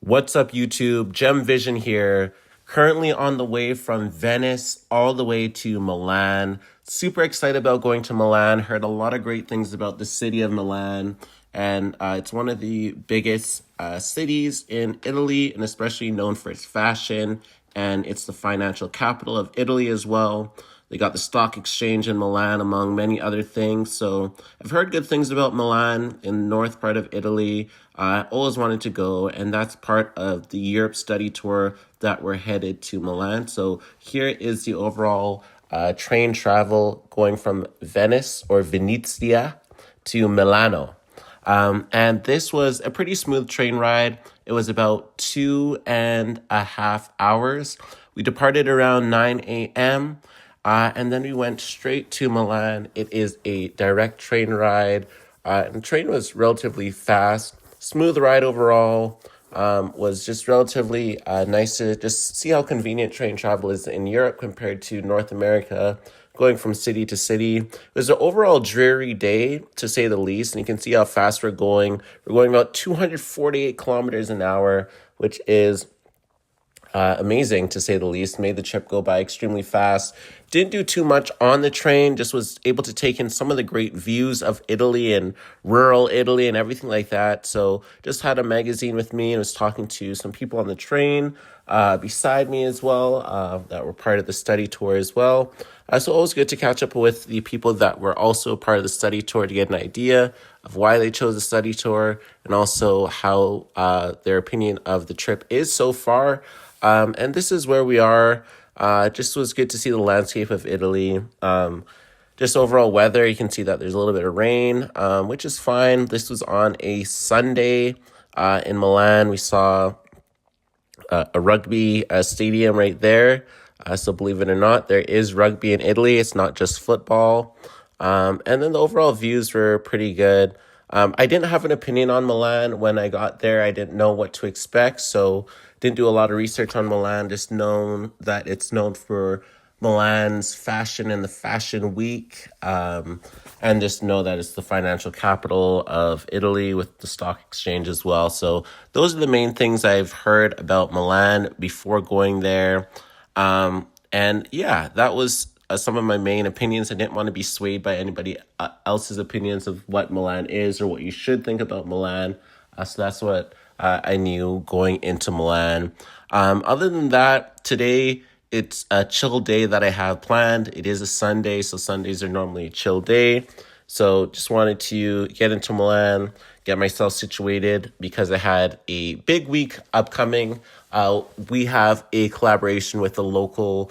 What's up, YouTube? JEMVision here. Currently on the way from Venice all the way to Milan. Super excited about going to Milan. Heard a lot of great things about the city of Milan. And it's one of the biggest cities in Italy, and especially known for its fashion. And it's the financial capital of Italy as well. They got the stock exchange in Milan, among many other things. So I've heard good things about Milan in the north part of Italy. I always wanted to go, and that's part of the Europe study tour that we're headed to Milan. So here is the overall train travel going from Venice or Venezia to Milano. And this was a pretty smooth train ride. It was about 2.5 hours. We departed around 9 a.m. And then we went straight to Milan. It is a direct train ride. And the train was relatively fast, smooth ride overall. Was just relatively nice to just see how convenient train travel is in Europe compared to North America, going from city to city. It was an overall dreary day, to say the least, and you can see how fast we're going. We're going about 248 kilometers an hour, which is amazing to say the least. Made the trip go by extremely fast. Didn't do too much on the train, just was able to take in some of the great views of Italy and rural Italy and everything like that. So just had a magazine with me and was talking to some people on the train beside me as well that were part of the study tour as well. So always good to catch up with the people that were also part of the study tour to get an idea of why they chose the study tour and also how their opinion of the trip is so far. And this is where we are. Just was good to see the landscape of Italy. Just overall weather, you can see that there's a little bit of rain, which is fine. This was on a Sunday in Milan. We saw a rugby stadium right there. So believe it or not, there is rugby in Italy. It's not just football. And then the overall views were pretty good. I didn't have an opinion on Milan when I got there. I didn't know what to expect, so didn't do a lot of research on Milan. Just known that it's known for Milan's fashion and the fashion week, and just know that it's the financial capital of Italy with the stock exchange as well. So those are the main things I've heard about Milan before going there. And yeah, that was some of my main opinions. I didn't want to be swayed by anybody else's opinions of what Milan is or what you should think about Milan. So that's what I knew going into Milan. Other than that, today it's a chill day that I have planned. It is a Sunday, so Sundays are normally a chill day. So just wanted to get into Milan, get myself situated because I had a big week upcoming. We have a collaboration with a local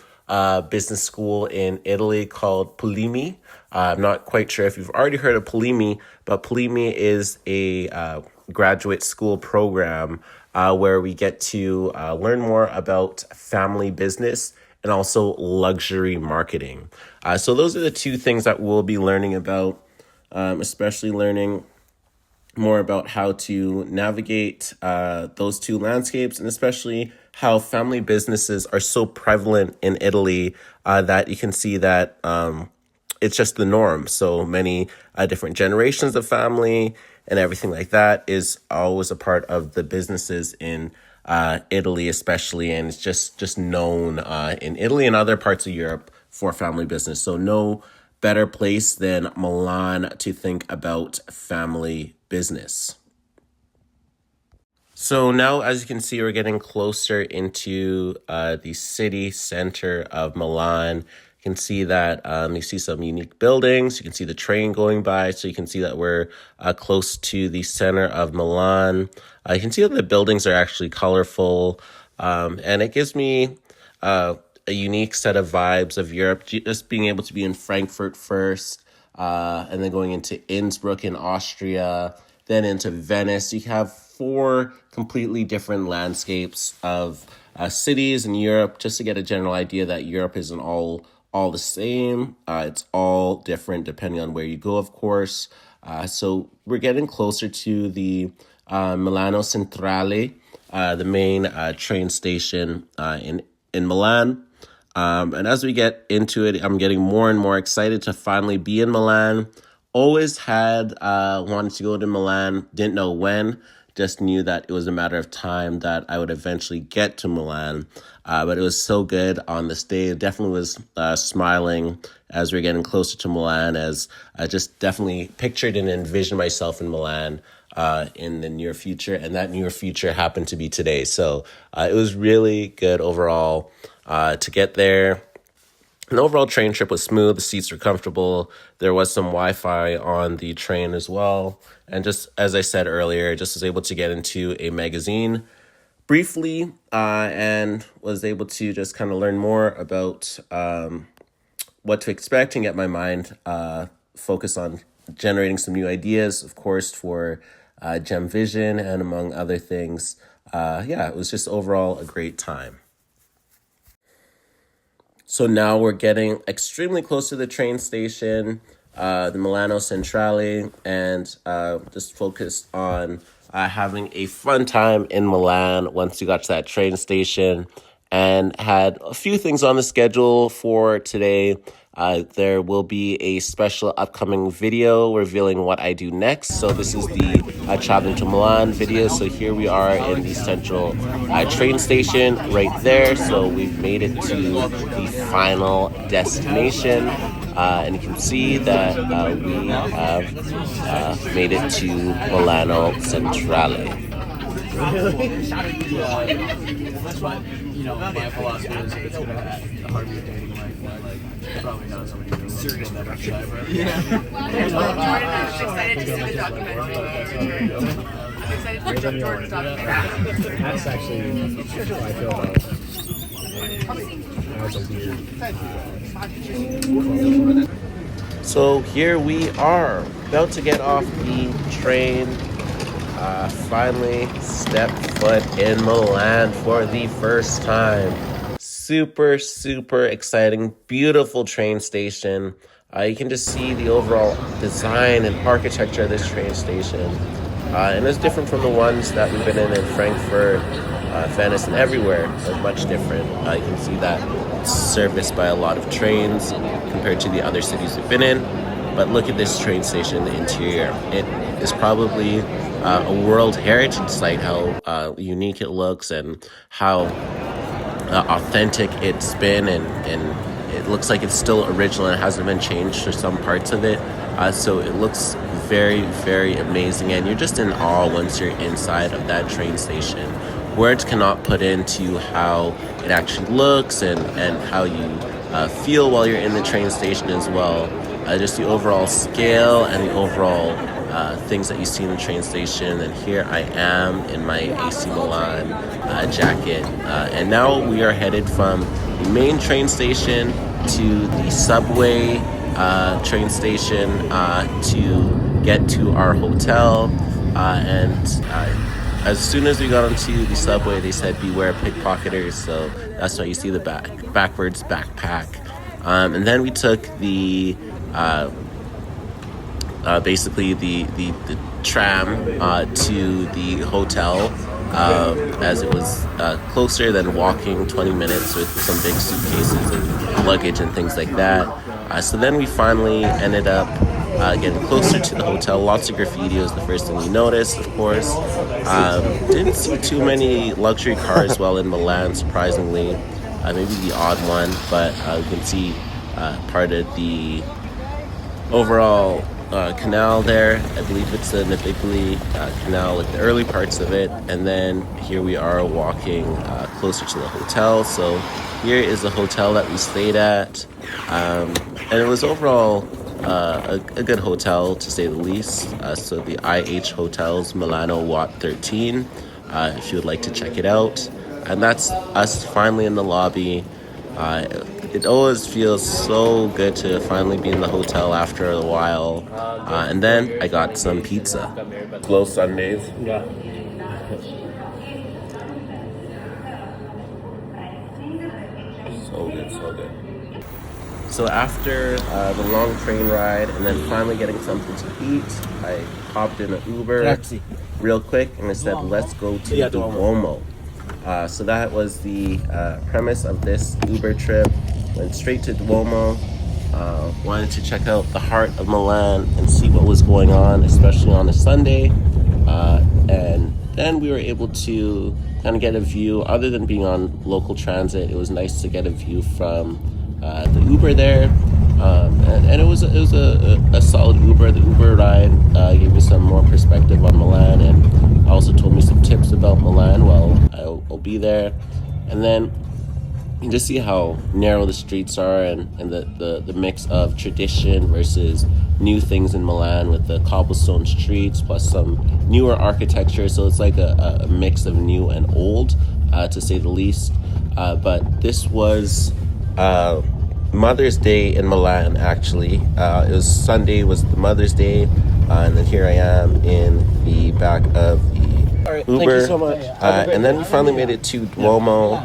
business school in Italy called Polimi. I'm not quite sure if you've already heard of Polimi, but Polimi is a graduate school program where we get to learn more about family business and also luxury marketing. So those are the two things that we'll be learning about, especially learning more about how to navigate those two landscapes, and especially how family businesses are so prevalent in Italy that you can see that it's just the norm. So many different generations of family and everything like that is always a part of the businesses in Italy, especially, and it's just known in Italy and other parts of Europe for family business. So no better place than Milan to think about family business. So now, as you can see, we're getting closer into the city center of Milan. You can see that you see some unique buildings. You can see the train going by, so you can see that we're close to the center of Milan. You can see that the buildings are actually colorful, and it gives me a unique set of vibes of Europe. Just being able to be in Frankfurt first, and then going into Innsbruck in Austria, then into Venice. You have four completely different landscapes of cities in Europe, just to get a general idea that Europe isn't all the same. It's all different depending on where you go, of course. So we're getting closer to the Milano Centrale, the main train station in Milan. And as we get into it, I'm getting more and more excited to finally be in Milan. Always had wanted to go to Milan, didn't know when. just knew that it was a matter of time that I would eventually get to Milan. But it was so good on this day. It definitely was smiling as we are getting closer to Milan, as I just definitely pictured and envisioned myself in Milan in the near future. And that near future happened to be today. So it was really good overall to get there. An overall train trip was smooth. The seats were comfortable. There was some Wi-Fi on the train as well. And just as I said earlier, just was able to get into a magazine briefly and was able to just kind of learn more about what to expect and get my mind focused on generating some new ideas, of course, for JEMVision and among other things. It was just overall a great time. So now we're getting extremely close to the train station, the Milano Centrale, and just focused on having a fun time in Milan once we got to that train station, and had a few things on the schedule for today. There will be a special upcoming video revealing what I do next. So this is the traveling to Milan video. So here we are in the central train station right there. So we've made it to the final destination. And you can see that we have made it to Milano Centrale. That's why, my philosophy is if it's going to have a hard dating life, like, probably not somebody who's serious that much time, right? Yeah. I'm excited to see the documentary. I'm excited for Jordan's documentary. That's actually how I feel about that was a weird. So here we are, about to get off the train. Finally stepped foot in Milan for the first time. Super, super exciting, beautiful train station. You can just see the overall design and architecture of this train station. And it's different from the ones that we've been in Frankfurt, Venice, and everywhere. They're much different. You can see that it's serviced by a lot of trains compared to the other cities we've been in. But look at this train station, the interior. It is probably a World Heritage Site, how unique it looks and how authentic it's been, and it looks like it's still original and hasn't been changed for some parts of it. So it looks very, very amazing, and you're just in awe once you're inside of that train station. Words cannot put into how it actually looks and how you feel while you're in the train station as well. Just the overall scale and the overall things that you see in the train station. And here I am in my AC Milan jacket. And now we are headed from the main train station to the subway train station to get to our hotel. As soon as we got onto the subway, they said beware pickpocketers. So that's why you see the backwards backpack. And then we took the basically the tram to the hotel, as it was closer than walking 20 minutes with some big suitcases and luggage and things like that. So then we finally ended up getting closer to the hotel. Lots of graffiti was the first thing we noticed, of course. Didn't see too many luxury cars while in Milan, surprisingly. Maybe the odd one, but you can see part of the overall canal there. I believe it's the Navigli canal, like the early parts of it. And then here we are walking closer to the hotel. So here is the hotel that we stayed at. And it was overall a good hotel, to say the least. So the IH Hotels Milano Watt 13, if you would like to check it out. And that's us finally in the lobby. It always feels so good to finally be in the hotel after a while. And then I got some pizza. Closed Sundays. Yeah. So good, so good. So after the long train ride and then finally getting something to eat, I hopped in an Uber real quick and I said, let's go to the Duomo. So that was the premise of this Uber trip. Went straight to Duomo. Wanted to check out the heart of Milan and see what was going on, especially on a Sunday. And then we were able to kind of get a view. Other than being on local transit, it was nice to get a view from the Uber there. And it was a solid Uber. The Uber ride gave me some more perspective on Milan, and also told me some tips about Milan while I'll be there. And then you can just see how narrow the streets are, and the mix of tradition versus new things in Milan with the cobblestone streets plus some newer architecture. So it's like a mix of new and old, to say the least. But this was Mother's Day in Milan, actually. It was Sunday, was the Mother's Day, and then here I am in the back of the Uber. Thank you so much. And then we finally made it to Duomo,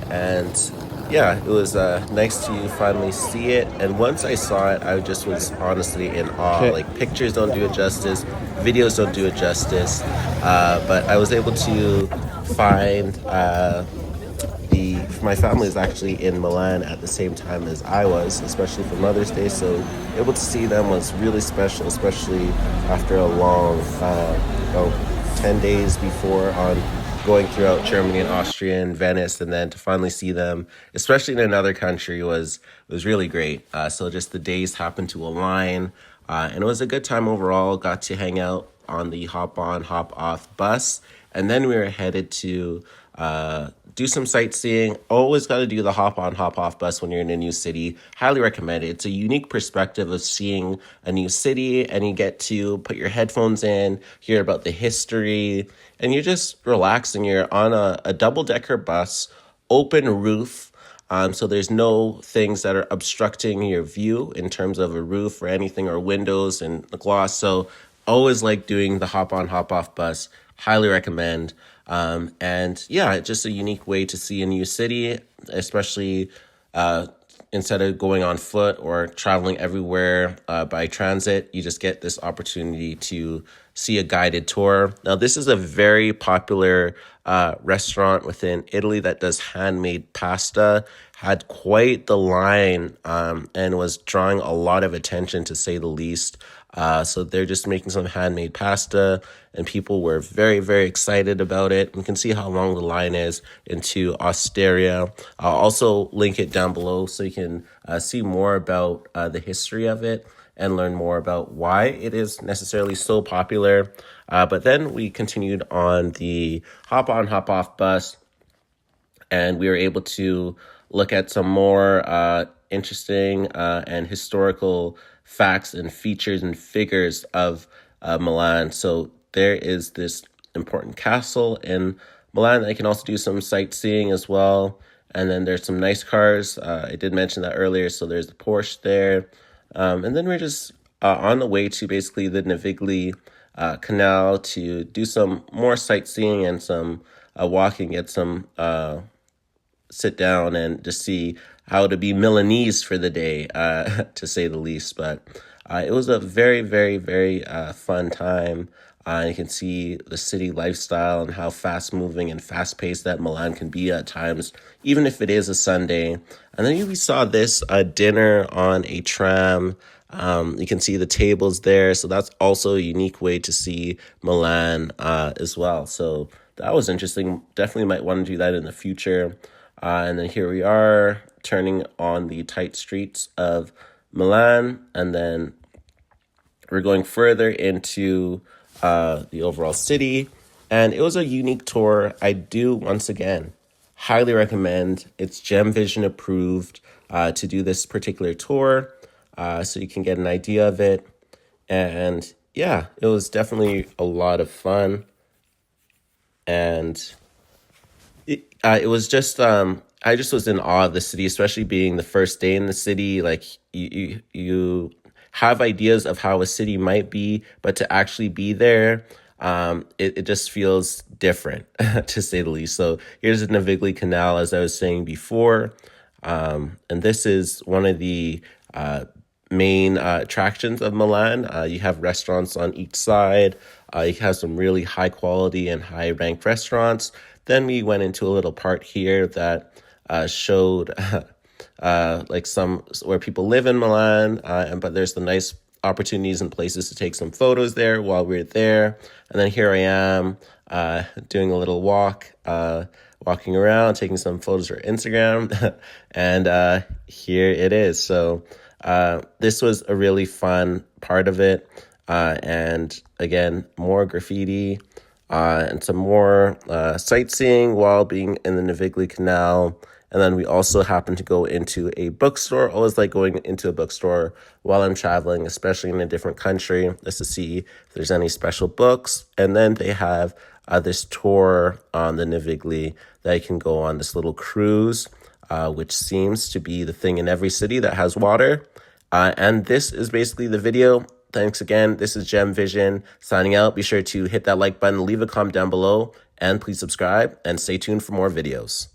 and yeah, it was nice to finally see it. And once I saw it, I just was honestly in awe. Okay. Like, pictures don't do it justice, videos don't do it justice, but I was able to find my family is actually in Milan at the same time as I was, especially for Mother's Day. So able to see them was really special, especially after a long, 10 days before on going throughout Germany and Austria and Venice, and then to finally see them, especially in another country, was really great. So just the days happened to align, and it was a good time overall. Got to hang out on the hop on, hop off bus, and then we were headed to do some sightseeing. Always got to do the hop on, hop off bus when you're in a new city. Highly recommend it. It's a unique perspective of seeing a new city, and you get to put your headphones in, hear about the history, and you're just relaxing. You're on a double-decker bus, open roof. So there's no things that are obstructing your view in terms of a roof or anything, or windows and the gloss. So always like doing the hop on, hop off bus. Highly recommend. And yeah, just a unique way to see a new city, especially instead of going on foot or traveling everywhere by transit. You just get this opportunity to see a guided tour. Now, this is a very popular restaurant within Italy that does handmade pasta. Had quite the line, and was drawing a lot of attention, to say the least. So they're just making some handmade pasta, and people were very, very excited about it. You can see how long the line is into Osteria. I'll also link it down below so you can see more about the history of it and learn more about why it is necessarily so popular. But then we continued on the hop on, hop off bus, and we were able to look at some more interesting and historical facts and features and figures of Milan. So there is this important castle in Milan. I can also do some sightseeing as well. And then there's some nice cars. I did mention that earlier. So there's the Porsche there. And then we're just on the way to basically the Navigli Canal to do some more sightseeing and some walking, get some sit down and just see how to be Milanese for the day, to say the least. But it was a very, very, very fun time. You can see the city lifestyle and how fast-moving and fast-paced that Milan can be at times, even if it is a Sunday. And then we saw this dinner on a tram. You can see the tables there. So that's also a unique way to see Milan as well. So that was interesting. Definitely might want to do that in the future. And then here we are turning on the tight streets of Milan. And then we're going further into the overall city. And it was a unique tour. I do, once again, highly recommend. It's JEMVision approved to do this particular tour, so you can get an idea of it. And yeah, it was definitely a lot of fun. And it was just, I just was in awe of the city, especially being the first day in the city. Like, you have ideas of how a city might be, but to actually be there, it just feels different, to say the least. So here's the Navigli Canal, as I was saying before. And this is one of the main attractions of Milan. You have restaurants on each side. You have some really high quality and high ranked restaurants. Then we went into a little part here that showed like some where people live in Milan, but there's the nice opportunities and places to take some photos there while we were there. And then here I am doing a little walk, walking around, taking some photos for Instagram. And here it is. So this was a really fun part of it. And again, more graffiti and some more sightseeing while being in the Navigli Canal. And then we also happened to go into a bookstore. Always like going into a bookstore while I'm traveling, especially in a different country, just to see if there's any special books. And then they have this tour on the Navigli that I can go on, this little cruise, which seems to be the thing in every city that has water. And this is basically the video. Thanks again. This is JEMVision signing out. Be sure to hit that like button, leave a comment down below, and please subscribe and stay tuned for more videos.